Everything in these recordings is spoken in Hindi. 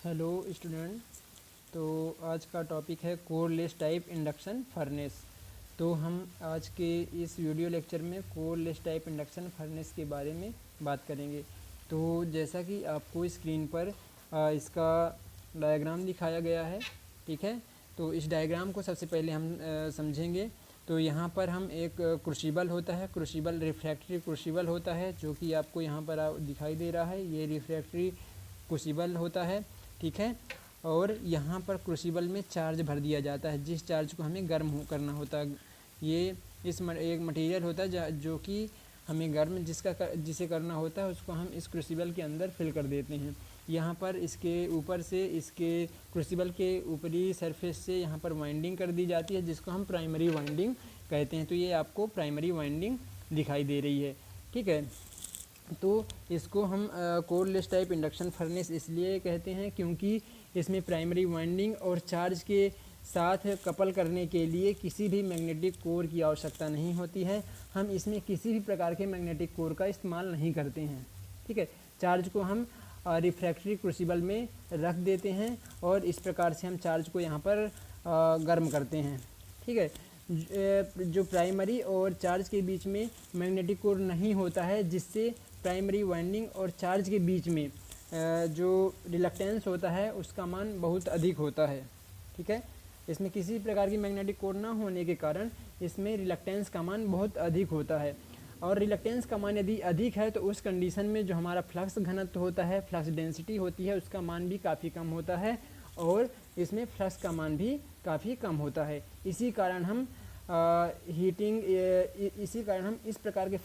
Hello student. तो आज का टॉपिक है कोरलेस टाइप इंडक्शन फर्नेस। तो हम आज के इस वीडियो लेक्चर में कोरलेस टाइप इंडक्शन फर्नेस के बारे में बात करेंगे। तो जैसा कि आपको स्क्रीन पर इसका डायग्राम दिखाया गया है, ठीक है। तो इस डायग्राम को सबसे पहले हम समझेंगे। तो यहाँ पर हम एक क्रूसिबल होता है, क्रूसिबल रिफ्रैक्टरी क्रूसिबल होता है, जो कि आपको यहाँ पर दिखाई दे रहा है। ये रिफ्रैक्टरी क्रूसिबल होता है, ठीक है। और यहाँ पर क्रूसिबल में चार्ज भर दिया जाता है, जिस चार्ज को हमें गर्म करना होता है। ये एक मटेरियल होता है जो कि हमें गर्म जिसे करना होता है, उसको हम इस क्रूसिबल के अंदर फिल कर देते हैं। यहाँ पर इसके ऊपर से इसके क्रूसिबल के ऊपरी सरफेस से यहाँ पर वाइंडिंग कर दी जाती है, जिसको हम प्राइमरी वाइंडिंग कहते हैं। तो ये आपको प्राइमरी वाइंडिंग दिखाई दे रही है, ठीक है। तो इसको हम कोरलेस टाइप इंडक्शन फर्नेस इसलिए कहते हैं क्योंकि इसमें प्राइमरी वाइंडिंग और चार्ज के साथ कपल करने के लिए किसी भी मैग्नेटिक कोर की आवश्यकता नहीं होती है। हम इसमें किसी भी प्रकार के मैग्नेटिक कोर का इस्तेमाल नहीं करते हैं, ठीक है। चार्ज को हम रिफ्रैक्टरी क्रूसिबल में रख देते हैं और इस प्रकार से हम चार्ज को यहाँ पर गर्म करते हैं, ठीक है। जो प्राइमरी और चार्ज के बीच में मैग्नेटिक कोर नहीं होता है, जिससे प्राइमरी वाइंडिंग और चार्ज के बीच में जो रिलक्टेंस होता है उसका मान बहुत अधिक होता है, ठीक है। इसमें किसी प्रकार की मैग्नेटिक कोर ना होने के कारण इसमें रिलक्टेंस का मान बहुत अधिक होता है। और रिलक्टेंस का मान यदि अधिक है तो उस कंडीशन में जो हमारा फ्लक्स घनत्व होता है, फ्लक्स डेंसिटी होती है, उसका मान भी काफ़ी कम होता है और इसमें फ्लक्स का मान भी काफ़ी कम होता है। इसी कारण हम इस प्रकार के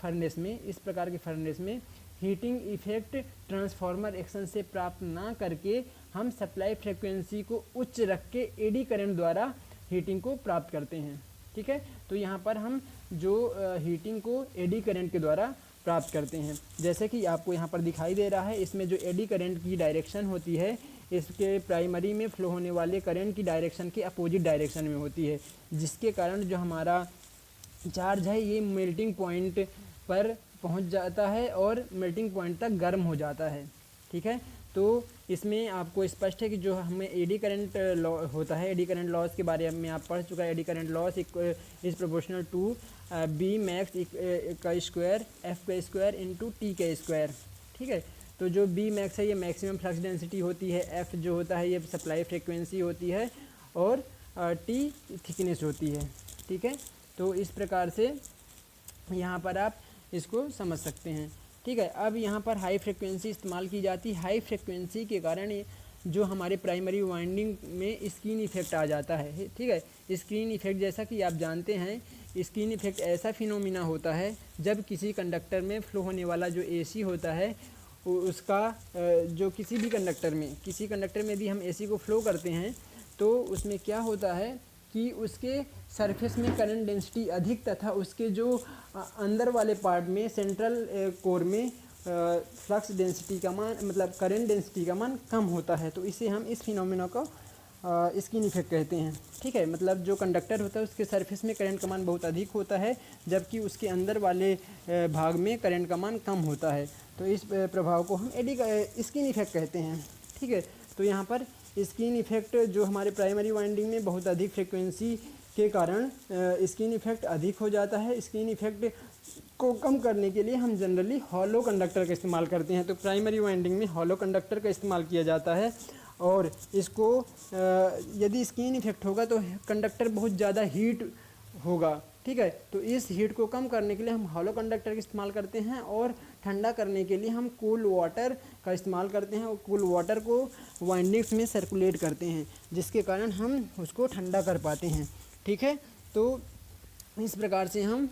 फर्नेस में हीटिंग इफेक्ट ट्रांसफार्मर एक्शन से प्राप्त ना करके हम सप्लाई फ्रीक्वेंसी को उच्च रख के एडी करंट द्वारा हीटिंग को प्राप्त करते हैं, ठीक है। तो यहाँ पर हम जो हीटिंग को एडी करंट के द्वारा प्राप्त करते हैं, जैसे कि आपको यहाँ पर दिखाई दे रहा है। इसमें जो एडी करंट की डायरेक्शन होती है, इसके प्राइमरी में फ्लो होने वाले करंट की डायरेक्शन के अपोजिट डायरेक्शन में होती है, जिसके कारण जो हमारा चार्ज है ये मेल्टिंग पॉइंट पर पहुंच जाता है और मेल्टिंग पॉइंट तक गर्म हो जाता है, ठीक है। तो इसमें आपको स्पष्ट है कि जो हमें एडी करंट होता है, एडी करंट लॉस के बारे में आप पढ़ चुका है। Eddy current loss is proportional to B max का स्क्वायर एफ का स्क्वायर इंटू टी का स्क्वायर, ठीक है। तो जो बी मैक्स है ये मैक्सिमम फ्लक्स डेंसिटी होती है, एफ जो होता है ये सप्लाई फ्रिक्वेंसी होती है और टी थिकनेस होती है, ठीक है। तो इस प्रकार से यहाँ पर आप इसको समझ सकते हैं, ठीक है। अब यहाँ पर हाई फ्रिक्वेंसी इस्तेमाल की जाती है। हाई फ्रिक्वेंसी के कारण जो हमारे प्राइमरी वाइंडिंग में स्क्रीन इफेक्ट आ जाता है, ठीक है। स्क्रीन इफेक्ट जैसा कि आप जानते हैं, स्क्रीन इफेक्ट ऐसा फिनोमिना होता है जब किसी कंडक्टर में फ्लो होने वाला जो एसी होता है उसका जो किसी कंडक्टर में यदि हम एसी को फ्लो करते हैं तो उसमें क्या होता है कि उसके सरफेस में करंट डेंसिटी अधिक तथा उसके जो अंदर वाले पार्ट में सेंट्रल कोर में फ्लक्स डेंसिटी का मान मतलब करंट डेंसिटी का मान कम होता है। तो इसे हम इस फिनोमेना को स्क्रीन इफेक्ट कहते हैं, ठीक है। मतलब जो कंडक्टर होता है उसके सरफेस में करंट का मान बहुत अधिक होता है, जबकि उसके अंदर वाले भाग में करंट का मान कम होता है। तो इस प्रभाव को हम स्क्रीन इफेक्ट कहते हैं, ठीक है। तो यहाँ पर स्क्रीन इफेक्ट जो हमारे प्राइमरी वाइंडिंग में बहुत अधिक फ्रिक्वेंसी के कारण स्क्रीन इफेक्ट अधिक हो जाता है। स्क्रीन इफेक्ट को कम करने के लिए हम जनरली हॉलो कंडक्टर का इस्तेमाल करते हैं। तो प्राइमरी वाइंडिंग में हॉलो कंडक्टर का इस्तेमाल किया जाता है और इसको यदि स्क्रीन इफेक्ट होगा तो कंडक्टर बहुत ज़्यादा हीट होगा, ठीक है। तो इस हीट को कम करने के लिए हम हॉलो कंडक्टर का इस्तेमाल करते हैं और ठंडा करने के लिए हम कूल वाटर का इस्तेमाल करते हैं और कूल वाटर को वाइंडिंग्स में सर्कुलेट करते हैं, जिसके कारण हम उसको ठंडा कर पाते हैं, ठीक है। तो इस प्रकार से हम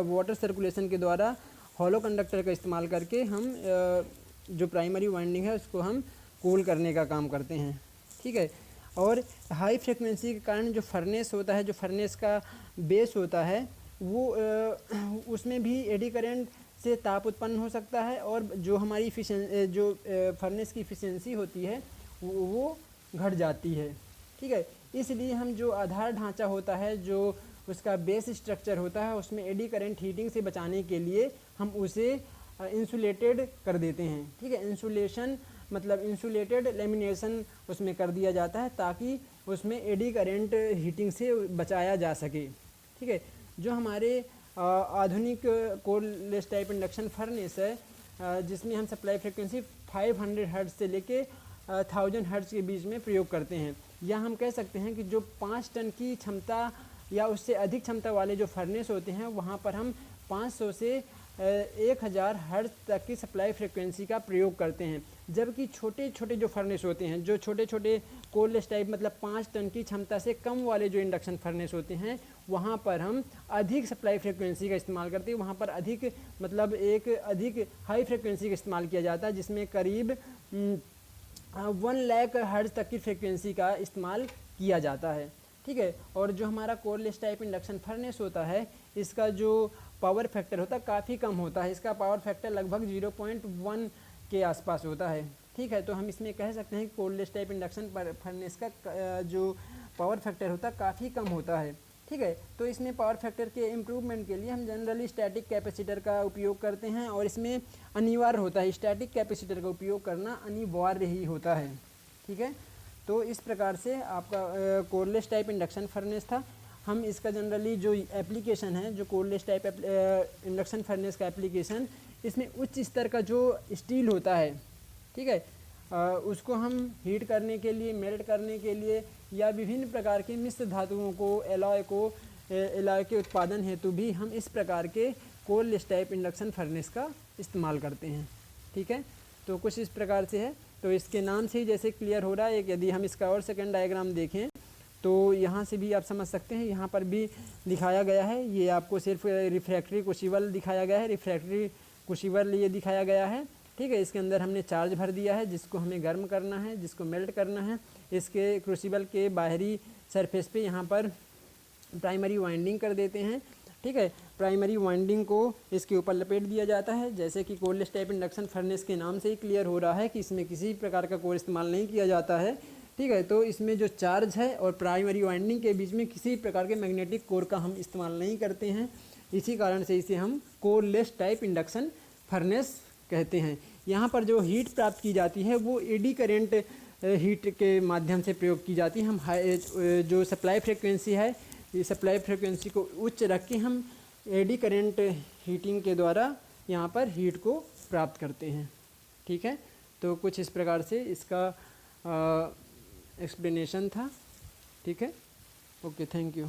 वाटर सर्कुलेशन के द्वारा हॉलो कंडक्टर का इस्तेमाल करके हम जो प्राइमरी वाइंडिंग है उसको हम कूल करने का काम करते हैं, ठीक है। और हाई फ्रिक्वेंसी के कारण जो फर्नेस होता है, जो फर्नेस का बेस होता है, वो उसमें भी एडी करंट से ताप उत्पन्न हो सकता है और जो हमारी फर्नेस की इफिशिएंसी होती है वो घट जाती है, ठीक है। इसलिए हम जो आधार ढांचा होता है, जो उसका बेस स्ट्रक्चर होता है, उसमें एडी करंट हीटिंग से बचाने के लिए हम उसे इंसुलेटेड कर देते हैं। ठीक है, इंसुलेशन मतलब इंसुलेटेड लेमिनेशन उसमें कर दिया जाता है ताकि उसमें एडी करेंट हीटिंग से बचाया जा सके। ठीक है, जो हमारे आधुनिक कोरलेस टाइप इंडक्शन फर्नेस है जिसमें हम सप्लाई फ्रिक्वेंसी 500 हर्ट्ज से लेके 1000 हर्ट्ज के बीच में प्रयोग करते हैं, या हम कह सकते हैं कि जो 5 टन की क्षमता या उससे अधिक क्षमता वाले जो फर्नेस होते हैं वहाँ पर हम 500 से 1000 हर्ट्ज तक की सप्लाई फ्रिक्वेंसी का प्रयोग करते हैं। जबकि छोटे छोटे जो फर्नेस होते हैं, जो छोटे छोटे कोरलेस टाइप मतलब 5 टन की क्षमता से कम वाले जो इंडक्शन फर्नेस होते हैं वहाँ पर हम अधिक सप्लाई फ्रिक्वेंसी का इस्तेमाल करते हैं। वहाँ पर अधिक मतलब एक अधिक हाई फ्रिक्वेंसी का इस्तेमाल किया जाता है जिसमें करीब 1 लाख हर्ट्ज तक की फ्रिक्वेंसी का इस्तेमाल किया जाता है। ठीक है, और जो हमारा कोरलेस टाइप इंडक्शन फर्नेस होता है इसका जो पावर फैक्टर होता है काफ़ी कम होता है। इसका पावर फैक्टर लगभग 0.1 के आसपास होता है। ठीक है, तो हम इसमें कह सकते हैं कि कोरलेस टाइप इंडक्शन फर्नेस का जो पावर फैक्टर होता है काफ़ी कम होता है। ठीक है, तो इसमें पावर फैक्टर के इम्प्रूवमेंट के लिए हम जनरली स्टैटिक कैपेसिटर का उपयोग करते हैं और इसमें अनिवार्य होता है, स्टैटिक कैपेसिटर का उपयोग करना अनिवार्य ही होता है। ठीक है, तो इस प्रकार से आपका कोरलेस टाइप इंडक्शन फर्नेस था। हम इसका जनरली जो एप्लीकेशन है, जो कोरलेस टाइप इंडक्शन फर्नेस का एप्लीकेशन, इसमें उच्च स्तर का जो स्टील होता है, ठीक है, उसको हम हीट करने के लिए, मेल्ट करने के लिए या विभिन्न प्रकार के मिश्र धातुओं को, एलॉय के उत्पादन हेतु भी हम इस प्रकार के कोरलेस टाइप इंडक्शन फर्नेस का इस्तेमाल करते हैं। ठीक है, तो कुछ इस प्रकार से है। तो इसके नाम से ही जैसे क्लियर हो रहा है, यदि हम इसका और सेकंड डायग्राम देखें तो यहाँ से भी आप समझ सकते हैं, यहाँ पर भी दिखाया गया है। ये आपको सिर्फ रिफ्रैक्टरी क्रूसिबल दिखाया गया है, रिफ्रैक्टरी क्रूसिबल ये दिखाया गया है। ठीक है, इसके अंदर हमने चार्ज भर दिया है जिसको हमें गर्म करना है, जिसको मेल्ट करना है। इसके क्रूसिबल के बाहरी सरफेस पे यहाँ पर प्राइमरी वाइंडिंग कर देते हैं। ठीक है, प्राइमरी वाइंडिंग को इसके ऊपर लपेट दिया जाता है। जैसे कि कोरलेस टाइप इंडक्शन फर्नेस के नाम से ही क्लियर हो रहा है कि इसमें किसी प्रकार का कोर इस्तेमाल नहीं किया जाता है। ठीक है, तो इसमें जो चार्ज है और प्राइमरी वाइंडिंग के बीच में किसी प्रकार के मैग्नेटिक कोर का हम इस्तेमाल नहीं करते हैं। इसी कारण से इसे हम कोरलेस टाइप इंडक्शन फर्नेस कहते हैं। यहाँ पर जो हीट प्राप्त की जाती है वो एडी करेंट हीट के माध्यम से प्रयोग की जाती है। हम जो सप्लाई फ्रिक्वेंसी है, ये सप्लाई फ्रिक्वेंसी को उच्च रख के हम एडी करेंट हीटिंग के द्वारा यहाँ पर हीट को प्राप्त करते हैं। ठीक है, तो कुछ इस प्रकार से इसका एक्सप्लेनेशन था। ठीक है, ओके, थैंक यू।